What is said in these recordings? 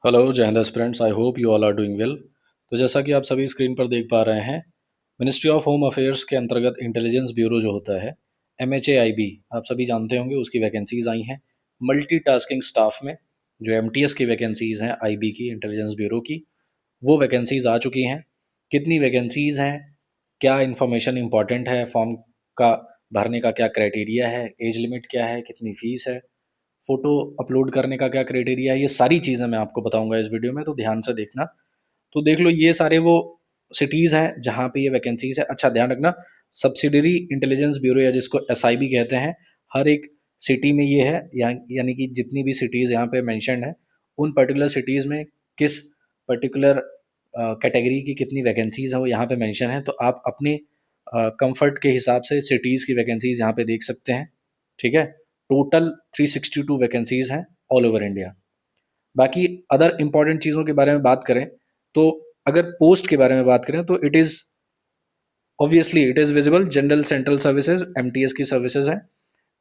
Hello जय हिंद aspirants, I hope you all are doing well. तो जैसा कि आप सभी स्क्रीन पर देख पा रहे हैं, मिनिस्ट्री ऑफ होम अफेयर्स के अंतर्गत इंटेलिजेंस ब्यूरो जो होता है, MHAIB, आप सभी जानते होंगे, उसकी वैकेंसीज आई हैं मल्टीटास्किंग स्टाफ में। जो MTS की वैकेंसीज हैं IB की, इंटेलिजेंस ब्यूरो की, वो वैकेंसीज आ चुकी हैं। कितनी वैकेंसीज हैं, क्या इन्फॉर्मेशन इंपॉर्टेंट है, फॉर्म का भरने का क्या क्राइटेरिया है, एज लिमिट क्या है, कितनी फ़ीस है, फ़ोटो अपलोड करने का क्या क्राइटेरिया है, ये सारी चीज़ें मैं आपको बताऊंगा इस वीडियो में, तो ध्यान से देखना। तो देख लो, ये सारे वो सिटीज़ हैं जहाँ पे ये वैकेंसीज है। अच्छा, ध्यान रखना, सब्सिडरी इंटेलिजेंस ब्यूरो या जिसको SIB कहते हैं, हर एक सिटी में ये है, यानी कि जितनी भी सिटीज़ यहाँ पे मेंशन है, उन पर्टिकुलर सिटीज़ में किस पर्टिकुलर कैटेगरी की कितनी वैकेंसीज हैं वो यहाँ पे मेंशन है। तो आप अपने कंफर्ट के हिसाब से सिटीज़ की वैकेंसीज यहाँ पे देख सकते हैं। ठीक है, टोटल 362 वैकेंसीज हैं ऑल ओवर इंडिया। बाकी अदर इंपॉर्टेंट चीज़ों के बारे में बात करें, तो अगर पोस्ट के बारे में बात करें तो it is visible general central services, MTS की सर्विसेज हैं।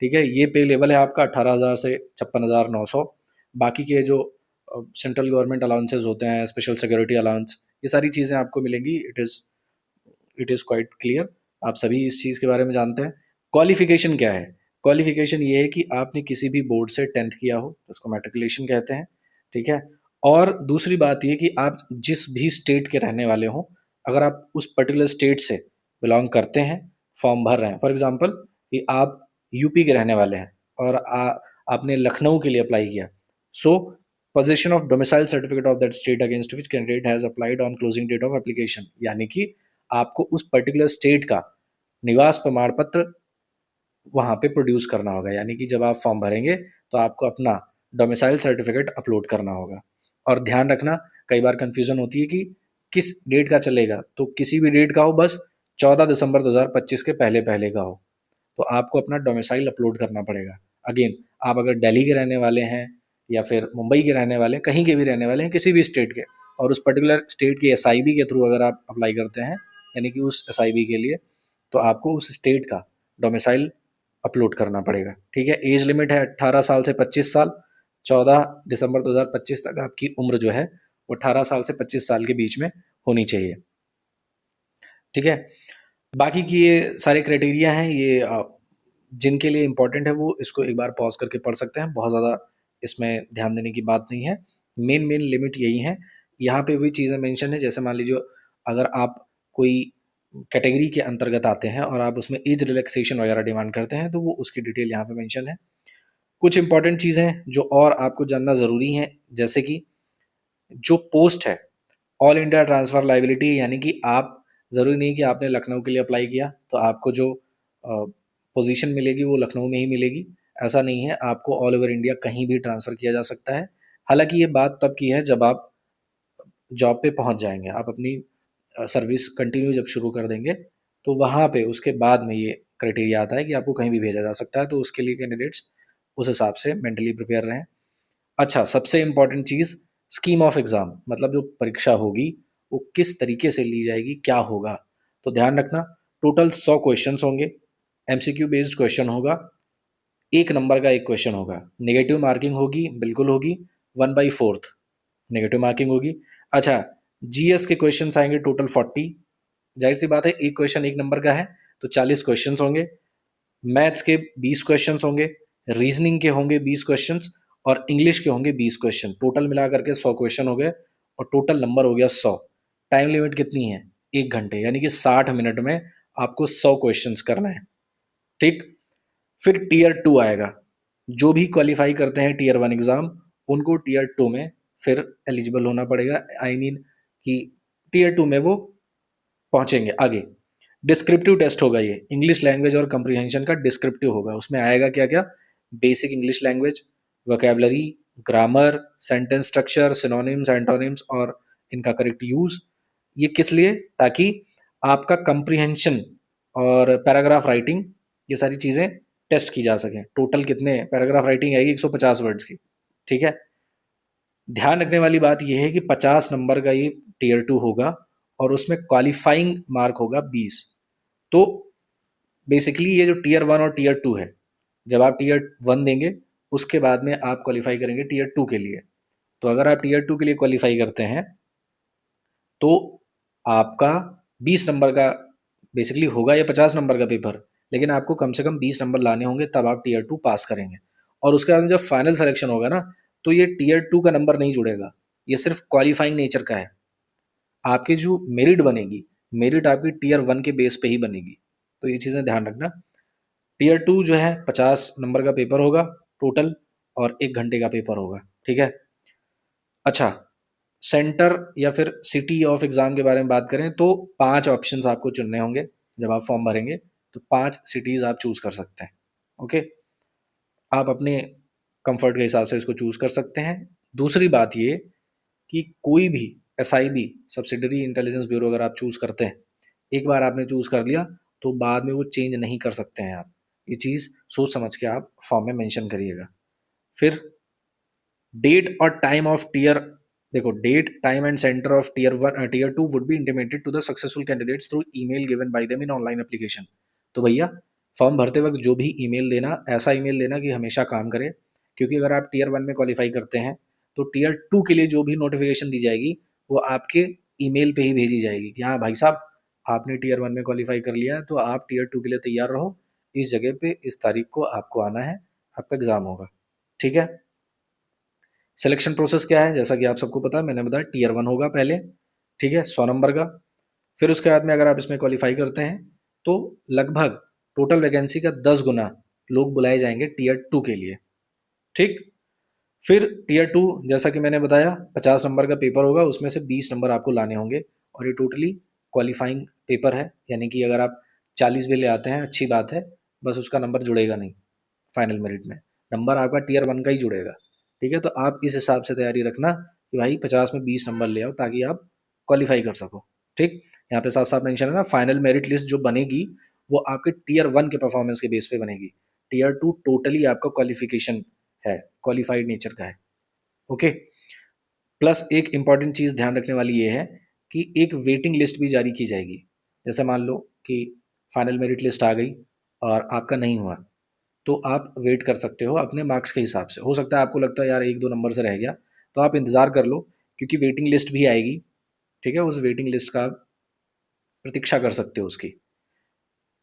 ठीक है, ये पे लेवल है आपका 18,000 से 56,900। बाकी के जो सेंट्रल गवर्नमेंट अलाउंसेज होते हैं, स्पेशल सिक्योरिटी अलाउंस, ये सारी चीज़ें आपको मिलेंगी। इट इज़ क्वाइट क्लियर, आप सभी इस चीज़ के बारे में जानते हैं। क्वालिफिकेशन क्या है? क्वालिफिकेशन ये है कि आपने किसी भी बोर्ड से 10th किया हो, उसको मैट्रिकुलेशन कहते हैं। ठीक है, और दूसरी बात ये कि आप जिस भी स्टेट के रहने वाले हों, अगर आप उस पर्टिकुलर स्टेट से बिलोंग करते हैं, फॉर्म भर रहे हैं, फॉर एग्जांपल कि आप यूपी के रहने वाले हैं और आपने लखनऊ के लिए अप्लाई किया, so position of domicile certificate of that state against which candidate has applied on closing date of application, यानी कि आपको उस पर्टिकुलर स्टेट का निवास प्रमाण पत्र वहाँ पे प्रोड्यूस करना होगा। यानी कि जब आप फॉर्म भरेंगे तो आपको अपना डोमिसाइल सर्टिफिकेट अपलोड करना होगा। और ध्यान रखना, कई बार कंफ्यूजन होती है कि किस डेट का चलेगा, तो किसी भी डेट का हो, बस 14 दिसंबर 2025 के पहले पहले का हो, तो आपको अपना डोमिसाइल अपलोड करना पड़ेगा। अगेन, आप अगर दिल्ली के रहने वाले हैं या फिर मुंबई के रहने वाले हैं, कहीं के भी रहने वाले हैं, किसी भी स्टेट के, और उस पर्टिकुलर स्टेट की SIB के थ्रू अगर आप अप्लाई करते हैं, यानी कि उस SIB के लिए, तो आपको उस स्टेट का डोमिसाइल अपलोड करना पड़ेगा। ठीक है, एज लिमिट है 18 साल से 25 साल। 14 दिसंबर 2025 तक आपकी उम्र जो है वो 18 साल से 25 साल के बीच में होनी चाहिए। ठीक है, बाकी की ये सारे क्राइटेरिया हैं, ये जिनके लिए इम्पोर्टेंट है वो इसको एक बार पॉज करके पढ़ सकते हैं, बहुत ज़्यादा इसमें ध्यान देने की बात नहीं है। मेन मेन लिमिट यही है। यहाँ पे वही चीज़ें मेंशन है, जैसे मान लीजिए अगर आप कोई कैटेगरी के अंतर्गत आते हैं और आप उसमें एज रिलैक्सेशन वगैरह डिमांड करते हैं, तो वो उसकी डिटेल यहाँ पे मेंशन है। कुछ इंपॉर्टेंट चीज़ें जो और आपको जानना ज़रूरी है, जैसे कि जो पोस्ट है ऑल इंडिया ट्रांसफ़र लाइबिलिटी, यानी कि आप, ज़रूरी नहीं कि आपने लखनऊ के लिए अप्लाई किया तो आपको जो पोजीशन मिलेगी वो लखनऊ में ही मिलेगी। ऐसा नहीं है, आपको ऑल ओवर इंडिया कहीं भी ट्रांसफ़र किया जा सकता है। हालांकि ये बात तब की है जब आप जॉब पे पहुंच जाएंगे, आप अपनी सर्विस कंटिन्यू जब शुरू कर देंगे, तो वहाँ पे उसके बाद में ये क्राइटेरिया आता है कि आपको कहीं भी भेजा जा सकता है। तो उसके लिए कैंडिडेट्स उस हिसाब से मेंटली प्रिपेयर रहें। अच्छा, सबसे important cheese, scheme of exam, मतलब जो परीक्षा होगी वो किस तरीके से ली जाएगी, क्या होगा। तो ध्यान रखना, टोटल 100 क्वेश्चंस होंगे, MCQ बेस्ड क्वेश्चन होगा, 1 नंबर का एक क्वेश्चन होगा, नेगेटिव मार्किंग होगी, बिल्कुल होगी, 1/4 नेगेटिव मार्किंग होगी। अच्छा, GS के क्वेश्चन आएंगे टोटल 40, जाहिर सी बात है एक क्वेश्चन 1 नंबर का है तो 40 क्वेश्चन होंगे। मैथ्स के 20 क्वेश्चन होंगे, रीजनिंग के होंगे 20 क्वेश्चन, और इंग्लिश के होंगे 20 क्वेश्चन। टोटल मिला करके 100 क्वेश्चन हो गए और टोटल नंबर हो गया 100। टाइम लिमिट कितनी है? 1 घंटे, यानी कि 60 मिनट में आपको 100 क्वेश्चंस करना है। ठीक, फिर टीयर 2 आएगा। जो भी क्वालिफाई करते हैं टीयर 1 एग्जाम, उनको टीयर 2 में फिर एलिजिबल होना पड़ेगा। आई मीन कि टीयर 2 में वो पहुंचेंगे आगे। डिस्क्रिप्टिव टेस्ट होगा, ये इंग्लिश लैंग्वेज और कंप्रीहेंशन का डिस्क्रिप्टिव होगा। उसमें आएगा क्या क्या? Basic English language, vocabulary, grammar, sentence structure, synonyms, antonyms और इनका करेक्ट यूज। ये किस लिए? ताकि आपका कंप्रीहेंशन और पैराग्राफ राइटिंग, ये सारी चीज़ें टेस्ट की जा सकें। टोटल कितने पैराग्राफ राइटिंग आएगी? 150 वर्ड्स की। ठीक है, ध्यान रखने वाली बात यह है कि 50 नंबर का ये टीयर 2 होगा और उसमें क्वालिफाइंग मार्क होगा 20। तो बेसिकली ये जो टीयर 1 और टीयर 2 है, जब आप टीयर 1 देंगे उसके बाद में आप क्वालिफाई करेंगे टीयर 2 के लिए। तो अगर आप टीयर 2 के लिए क्वालिफाई करते हैं तो आपका 20 नंबर का बेसिकली होगा या 50 नंबर का पेपर, लेकिन आपको कम से कम 20 नंबर लाने होंगे, तब आप टीयर 2 पास करेंगे। और उसके बाद जब फाइनल सिलेक्शन होगा ना, तो ये टीयर 2 का नंबर नहीं जुड़ेगा, ये सिर्फ क्वालिफाइंग नेचर का है। आपकी जो मेरिट बनेगी, मेरिट आपकी टीयर 1 के बेस पे ही बनेगी। तो ये चीज़ें ध्यान रखना। टीयर 2 जो है 50 नंबर का पेपर होगा टोटल, और 1 घंटे का पेपर होगा, ठीक है। अच्छा, सेंटर या फिर सिटी ऑफ एग्ज़ाम के बारे में बात करें तो 5 ऑप्शंस आपको चुनने होंगे जब आप फॉर्म भरेंगे, तो 5 सिटीज़ आप चूज़ कर सकते हैं, ओके। आप अपने कंफर्ट के हिसाब से इसको चूज़ कर सकते हैं। दूसरी बात ये कि कोई भी एसआईबी, सब्सिडरी इंटेलिजेंस ब्यूरो, अगर आप चूज़ करते हैं, एक बार आपने चूज़ कर लिया तो बाद में वो चेंज नहीं कर सकते हैं आप। ये चीज़ सोच समझ के आप फॉर्म में मेंशन करिएगा। फिर डेट और टाइम ऑफ टीयर, देखो date, time and centre of tier 2 would be intimated to the successful candidates through email given by them in online application. तो भैया फॉर्म भरते वक्त जो भी ईमेल देना, ऐसा ईमेल देना कि हमेशा काम करे, क्योंकि अगर आप टीयर 1 में क्वालिफाई करते हैं तो टीयर 2 के लिए जो भी नोटिफिकेशन दी जाएगी वो आपके ईमेल पे ही भेजी जाएगी कि हाँ भाई साहब, आपने टीयर 1 में क्वालिफाई कर लिया है तो आप टीयर 2 के लिए तैयार रहो, इस जगह पे इस तारीख को आपको आना है, आपका एग्ज़ाम होगा, ठीक है। सिलेक्शन प्रोसेस क्या है, जैसा कि आप सबको पता है, मैंने बताया टीयर 1 होगा पहले, ठीक है, 100 नंबर का। फिर उसके बाद में अगर आप इसमें क्वालिफाई करते हैं तो लगभग टोटल वैकेंसी का 10 गुना लोग बुलाए जाएंगे टीयर 2 के लिए, ठीक। फिर टीयर 2, जैसा कि मैंने बताया, 50 नंबर का पेपर होगा, उसमें से 20 नंबर आपको लाने होंगे, और ये टोटली क्वालिफाइंग पेपर है, यानी कि अगर आप 40 भी ले आते हैं अच्छी बात है, बस उसका नंबर जुड़ेगा नहीं फाइनल मेरिट में, नंबर आपका टीयर 1 का ही जुड़ेगा, ठीक है। तो आप इस हिसाब से तैयारी रखना कि भाई 50 में 20 नंबर ले आओ ताकि आप क्वालिफाई कर सको, ठीक। यहाँ पे साफ साफ मेंशन है ना, फाइनल मेरिट लिस्ट जो बनेगी वो आपके टीयर 1 के परफॉर्मेंस के बेस पे बनेगी। टीयर 2 टोटली आपका क्वालिफिकेशन है, क्वालिफाइड नेचर का है, ओके। प्लस एक इंपॉर्टेंट चीज़ ध्यान रखने वाली ये है कि एक वेटिंग लिस्ट भी जारी की जाएगी। जैसे मान लो कि फाइनल मेरिट लिस्ट आ गई और आपका नहीं हुआ, तो आप वेट कर सकते हो अपने मार्क्स के हिसाब से। हो सकता है आपको लगता है यार 1-2 नंबर से रह गया, तो आप इंतज़ार कर लो, क्योंकि वेटिंग लिस्ट भी आएगी, ठीक है। उस वेटिंग लिस्ट का आप प्रतीक्षा कर सकते हो उसकी।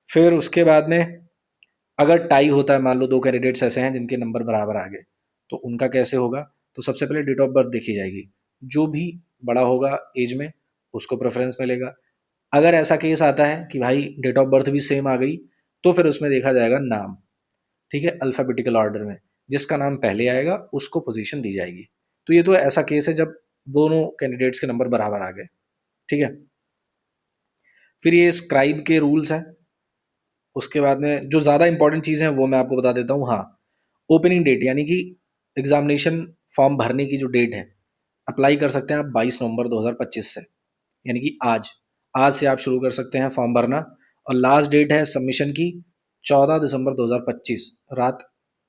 फिर उसके बाद में अगर टाई होता है, मान लो 2 कैंडिडेट्स ऐसे हैं जिनके नंबर बराबर आ गए, तो उनका कैसे होगा? तो सबसे पहले डेट ऑफ बर्थ देखी जाएगी। जो भी बड़ा होगा एज में, उसको प्रेफ़रेंस मिलेगा। अगर ऐसा केस आता है कि भाई डेट ऑफ बर्थ भी सेम आ गई, तो फिर उसमें देखा जाएगा नाम, ठीक है? अल्फ़ाबेटिकल ऑर्डर में। जिसका नाम पहले आएगा, उसको पोज़ीशन दी जाएगी। तो ये तो ऐसा केस है जब दोनों कैंडिडेट्स के नंबर बराबर आ गए, ठीक है? फिर ये स्क्राइब के रूल्स हैं। उसके बाद में जो ज़्यादा इंपॉर्टेंट चीज़ें हैं वो मैं आपको बता देता हूँ। हाँ, ओपनिंग डेट यानी कि एग्जामिनेशन फॉर्म भरने की जो डेट है, अप्लाई कर सकते हैं आप 22 नवंबर 2025 से, यानी कि आज से आप शुरू कर सकते हैं फॉर्म भरना। और लास्ट डेट है सबमिशन की 14 दिसंबर 2025 रात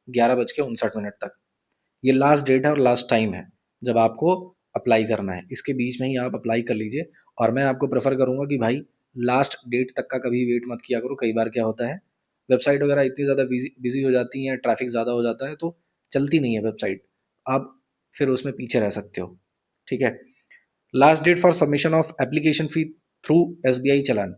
11:59 तक। ये लास्ट डेट है और लास्ट टाइम है जब आपको अप्लाई करना है। इसके बीच में ही आप अप्लाई कर लीजिए, और मैं आपको प्रेफर करूँगा कि भाई लास्ट डेट तक का कभी वेट मत किया करो। कई बार क्या होता है, वेबसाइट वगैरह इतनी ज़्यादा बिजी हो जाती हैं, ट्रैफिक ज़्यादा हो जाता है, तो चलती नहीं है वेबसाइट, आप फिर उसमें पीछे रह सकते हो, ठीक है। Last date for submission of application fee through SBI challan.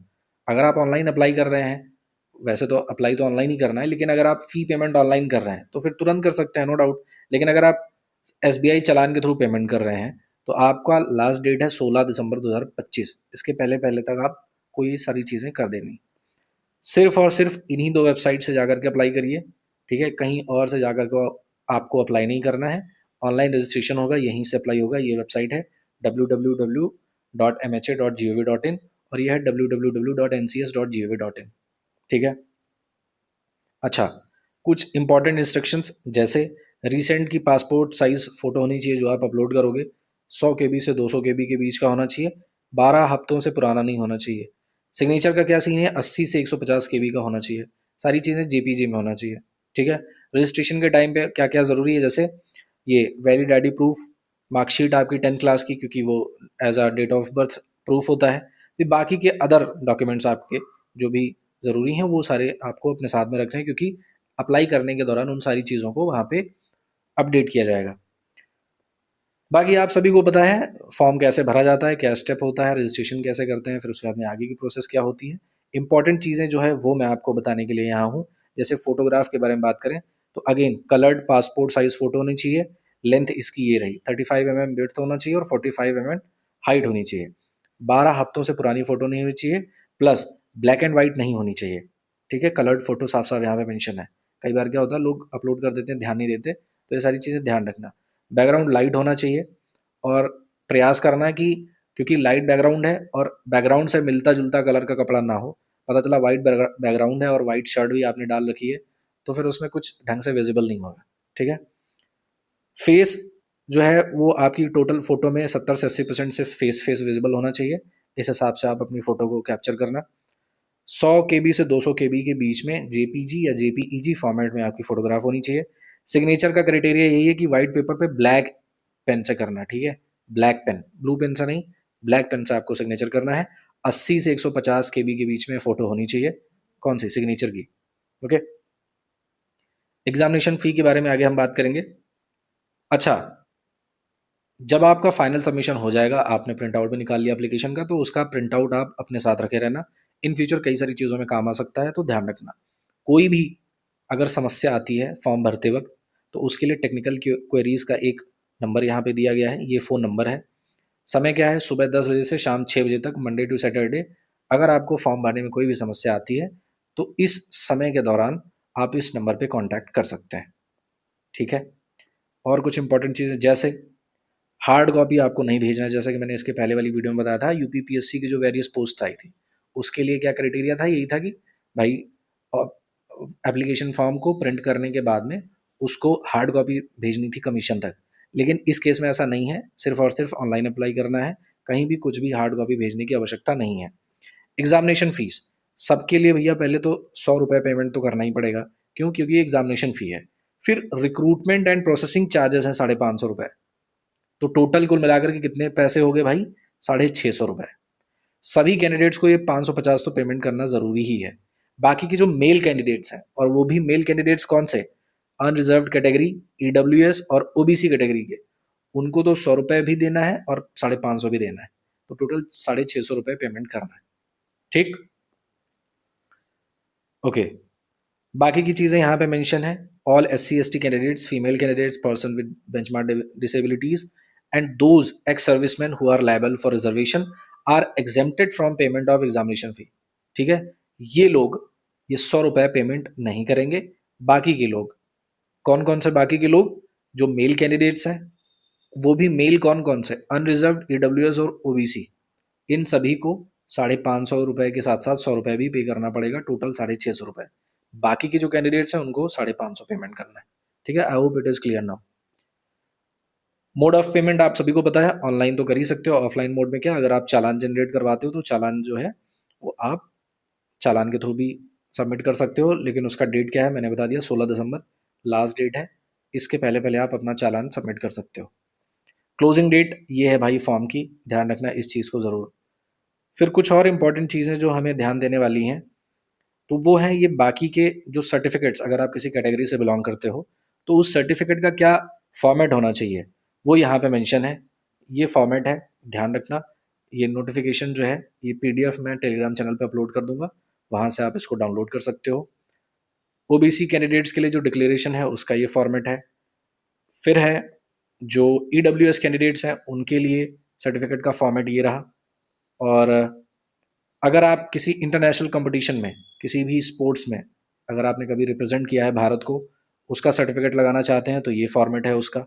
अगर आप ऑनलाइन अप्लाई कर रहे हैं, वैसे तो अप्लाई तो ऑनलाइन ही करना है, लेकिन अगर आप फ़ी पेमेंट ऑनलाइन कर रहे हैं तो फिर तुरंत कर सकते हैं, नो डाउट। लेकिन अगर आप एसबीआई चालान के थ्रू पेमेंट कर रहे हैं तो आपका लास्ट डेट है 16 दिसंबर 2025। इसके पहले पहले तक आप कोई सारी चीज़ें कर देनी। सिर्फ और सिर्फ इन्हीं 2 वेबसाइट से जाकर के अप्लाई करिए, ठीक है? कहीं और से जाकर को आपको अप्लाई नहीं करना है। ऑनलाइन रजिस्ट्रेशन होगा, यहीं से अप्लाई होगा। ये वेबसाइट है www.mha.gov.in, और ये है www.ncs.gov.in, ठीक है? अच्छा, कुछ इंपॉर्टेंट इंस्ट्रक्शंस, जैसे रिसेंट की पासपोर्ट साइज़ फ़ोटो होनी चाहिए जो आप अपलोड करोगे, 100 केबी से 200 केबी के बीच का होना चाहिए, 12 हफ्तों से पुराना नहीं होना चाहिए। सिग्नेचर का क्या सीन है, 80 से 150 केबी का होना चाहिए। सारी चीज़ें जेपीजी में होना चाहिए, ठीक है? रजिस्ट्रेशन के टाइम पे क्या-क्या ज़रूरी है, जैसे ये वैलिड आईडी प्रूफ, मार्कशीट आपकी 10th क्लास की, क्योंकि वो as a date of birth proof होता है। फिर बाकी के अदर डॉक्यूमेंट्स आपके जो भी ज़रूरी हैं वो सारे आपको अपने साथ में रखने हैं, क्योंकि अप्लाई करने के दौरान उन सारी चीज़ों को वहाँ पे अपडेट किया जाएगा। बाकी आप सभी को पता है फॉर्म कैसे भरा जाता है, क्या स्टेप होता है, रजिस्ट्रेशन कैसे करते हैं, फिर उसके बाद में आगे की प्रोसेस क्या होती है। इंपॉर्टेंट चीज़ें जो है वो मैं आपको बताने के लिए यहाँ हूँ। जैसे फोटोग्राफ के बारे में बात करें तो again coloured passport size photo होनी चाहिए। लेंथ इसकी ये रही 35 mm विड्थ होना चाहिए और 45 mm हाइट होनी चाहिए। 12 हफ्तों से पुरानी फोटो नहीं होनी चाहिए, प्लस ब्लैक एंड व्हाइट नहीं होनी चाहिए। ठीक है, कलर्ड फोटो साफ साफ यहाँ पे मेंशन है। कई बार क्या होता है लोग अपलोड कर देते हैं, ध्यान नहीं देते, तो ये सारी चीज़ें ध्यान रखना। बैकग्राउंड लाइट होना चाहिए और प्रयास करना है कि क्योंकि लाइट बैकग्राउंड है और बैकग्राउंड से मिलता जुलता कलर का कपड़ा ना हो। पता चला वाइट बैकग्राउंड है और वाइट शर्ट भी आपने डाल रखी है, तो फिर उसमें कुछ ढंग से विजिबल नहीं होगा। ठीक है, फेस जो है वो आपकी टोटल फोटो में 70 से 80% से फेस फेस विजिबल होना चाहिए। इस हिसाब से आप अपनी फोटो को कैप्चर करना। 100 KB से 200 KB के बीच में जेपीजी या जेपीईजी फॉर्मेट में आपकी फोटोग्राफ होनी चाहिए। सिग्नेचर का क्राइटेरिया यही है कि व्हाइट पेपर पे ब्लैक पेन से करना। ठीक है, ब्लैक पेन, ब्लू पेन से नहीं, ब्लैक पेन से आपको सिग्नेचर करना है। 80 से 150 KB के बीच में फोटो होनी चाहिए। कौन सी? सिग्नेचर की। ओके, एग्जामिनेशन फी के बारे में आगे हम बात करेंगे। अच्छा, जब आपका फाइनल सबमिशन हो जाएगा, आपने प्रिंट आउट भी निकाल लिया एप्लीकेशन का, तो उसका प्रिंट आउट आप अपने साथ रखे रहना। इन फ्यूचर कई सारी चीज़ों में काम आ सकता है, तो ध्यान रखना। कोई भी अगर समस्या आती है फॉर्म भरते वक्त, तो उसके लिए टेक्निकल क्वेरीज का एक नंबर यहाँ पे दिया गया है, ये फ़ोन नंबर है। समय क्या है? सुबह 10 बजे से शाम 6 बजे तक, मंडे टू सैटरडे। अगर आपको फॉर्म भरने में कोई भी समस्या आती है तो इस समय के दौरान आप इस नंबर पे कांटेक्ट कर सकते हैं। ठीक है, और कुछ इंपॉर्टेंट चीज़ें जैसे हार्ड कॉपी आपको नहीं भेजना है। जैसा कि मैंने इसके पहले वाली वीडियो में बताया था, यूपीपीएससी की जो वेरियस पोस्ट आई थी, उसके लिए क्या क्राइटेरिया था? यही था कि भाई एप्लीकेशन फॉर्म को प्रिंट करने के बाद में उसको हार्ड कॉपी भेजनी थी कमीशन तक। लेकिन इस केस में ऐसा नहीं है, सिर्फ और सिर्फ ऑनलाइन अप्लाई करना है, कहीं भी कुछ भी हार्ड कॉपी भेजने की आवश्यकता नहीं है। एग्जामिनेशन फीस सबके लिए भैया पहले तो 100 रुपये पेमेंट तो करना ही पड़ेगा। क्यों? क्योंकि एग्जामिनेशन फी है। फिर रिक्रूटमेंट एंड प्रोसेसिंग चार्जेस हैं 550 रुपये। तो टोटल कुल मिलाकर के कितने पैसे हो गए भाई? 650 रुपये। सभी कैंडिडेट्स को ये 550 तो पेमेंट करना जरूरी ही है। बाकी के जो मेल कैंडिडेट्स हैं, और वो भी मेल कैंडिडेट्स कौन से? अनरिजर्व कैटेगरी, ईडब्ल्यूएस और ओबीसी कैटेगरी के, उनको तो 100 रुपये भी देना है और 550 भी देना है। तो टोटल 650 रुपये पेमेंट करना है। ठीक, ओके। बाकी की चीज़ें यहाँ पे मेंशन है। All SC ST candidates, female candidates, person with benchmark disabilities and those ex serviceman who are liable for reservation are exempted from payment of examination fee. ठीक है, ये लोग ये 100 रुपये पेमेंट नहीं करेंगे। बाकी के लोग, कौन कौन से बाकी के लोग? जो मेल कैंडिडेट्स हैं, वो भी मेल कौन कौन से? अनरिजर्व, ईडब्ल्यूएस और ओबीसी, इन सभी को 550 रुपये के साथ साथ 100 रुपये भी पे करना पड़ेगा। टोटल 650 रुपये। बाकी के जो कैंडिडेट्स हैं उनको 550 पेमेंट करना है। ठीक है, I hope it is clear now. Mode of payment आप सभी को पता है, ऑनलाइन तो कर ही सकते हो। ऑफलाइन मोड में क्या, अगर आप चालान जनरेट करवाते हो तो चालान जो है वो आप चालान के थ्रू भी सबमिट कर सकते हो। लेकिन उसका डेट क्या है मैंने बता दिया, 16 दिसंबर लास्ट डेट है। इसके पहले पहले आप अपना चालान सबमिट कर सकते हो। क्लोजिंग डेट ये है भाई फॉर्म की, ध्यान रखना इस चीज़ को ज़रूर। फिर कुछ और इंपॉर्टेंट चीज़ें जो हमें ध्यान देने वाली हैं, तो वो है ये बाकी के जो सर्टिफिकेट्स। अगर आप किसी कैटेगरी से बिलोंग करते हो तो उस सर्टिफिकेट का क्या फॉर्मेट होना चाहिए, वो यहाँ पे मेंशन है। ये फॉर्मेट है, ध्यान रखना। ये नोटिफिकेशन जो है, ये पीडीएफ मैं टेलीग्राम चैनल पे अपलोड कर दूंगा, वहाँ से आप इसको डाउनलोड कर सकते हो। ओबीसी कैंडिडेट्स के लिए जो डिक्लेरेशन है उसका ये फॉर्मेट है। फिर है जो ईडब्ल्यूएस कैंडिडेट्स हैं उनके लिए सर्टिफिकेट का फॉर्मेट ये रहा। और अगर आप किसी इंटरनेशनल कंपटीशन में, किसी भी स्पोर्ट्स में अगर आपने कभी रिप्रेजेंट किया है भारत को, उसका सर्टिफिकेट लगाना चाहते हैं तो ये फॉर्मेट है उसका।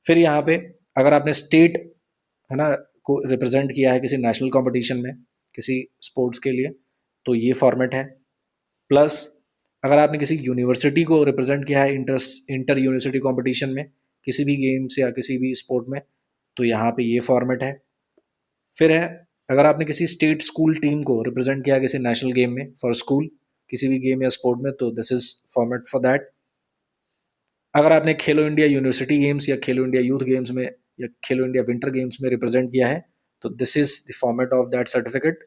फिर यहाँ पे अगर आपने स्टेट है ना को रिप्रेजेंट किया है किसी नेशनल कंपटीशन में, किसी स्पोर्ट्स के लिए, तो ये फॉर्मेट है। प्लस अगर आपने किसी यूनिवर्सिटी को रिप्रेजेंट किया है इंटर यूनिवर्सिटी कंपटीशन में, किसी भी गेम्स या किसी भी स्पोर्ट में, तो यहाँ पे ये फॉर्मेट है। फिर है अगर आपने किसी स्टेट स्कूल टीम को रिप्रेजेंट किया किसी नेशनल गेम में फॉर स्कूल, किसी भी गेम या स्पोर्ट में, तो this is format for that. अगर आपने खेलो इंडिया यूनिवर्सिटी गेम्स या खेलो इंडिया यूथ गेम्स में या खेलो इंडिया विंटर गेम्स में रिप्रेजेंट किया है, तो this is the format of that certificate.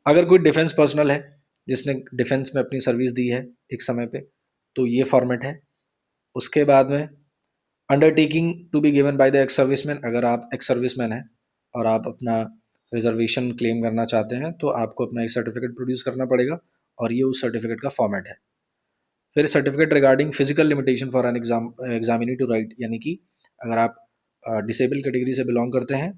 अगर कोई डिफेंस पर्सनल है जिसने डिफेंस में अपनी सर्विस दी है एक समय पे, तो ये फॉर्मेट है। उसके बाद में undertaking to be given by the ex serviceman, अगर आप एक्स सर्विसमैन हैं और आप अपना रिजर्वेशन क्लेम करना चाहते हैं तो आपको अपना एक सर्टिफिकेट प्रोड्यूस करना पड़ेगा और ये उस सर्टिफिकेट का फॉर्मेट है। फिर certificate regarding physical limitation for an examinee to write, यानी कि अगर आप डिसेबल कैटेगरी से बिलोंग करते हैं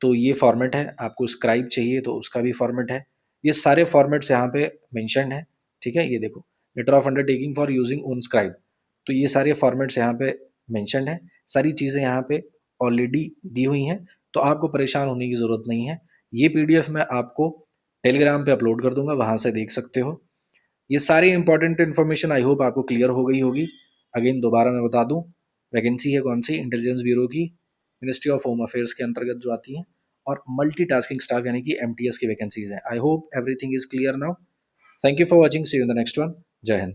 तो ये फॉर्मेट है, आपको स्क्राइब चाहिए तो उसका भी फॉर्मेट है। ये सारे फॉर्मेट्स यहाँ पे मेंशन है, ठीक है। ये देखो, letter of undertaking for using own scribe, तो ये सारे फॉर्मेट्स यहाँ पे मेंशन है, सारी चीज़ें यहाँ पे ऑलरेडी दी हुई हैं, तो आपको परेशान होने की ज़रूरत नहीं है। ये पीडीएफ मैं आपको टेलीग्राम पे अपलोड कर दूंगा, वहाँ से देख सकते हो। ये सारी इंपॉर्टेंट इन्फॉर्मेशन आई होप आपको क्लियर हो गई होगी। अगेन दोबारा मैं बता दूं, वैकेंसी है कौन सी, इंटेलिजेंस ब्यूरो की, मिनिस्ट्री ऑफ होम अफेयर्स के अंतर्गत जो आती हैं, और मल्टीटास्किंग स्टाफ यानी कि एमटीएस की वैकेंसीज हैं। I hope everything is clear now. Thank you for watching, see you in the next one. जय हिंद।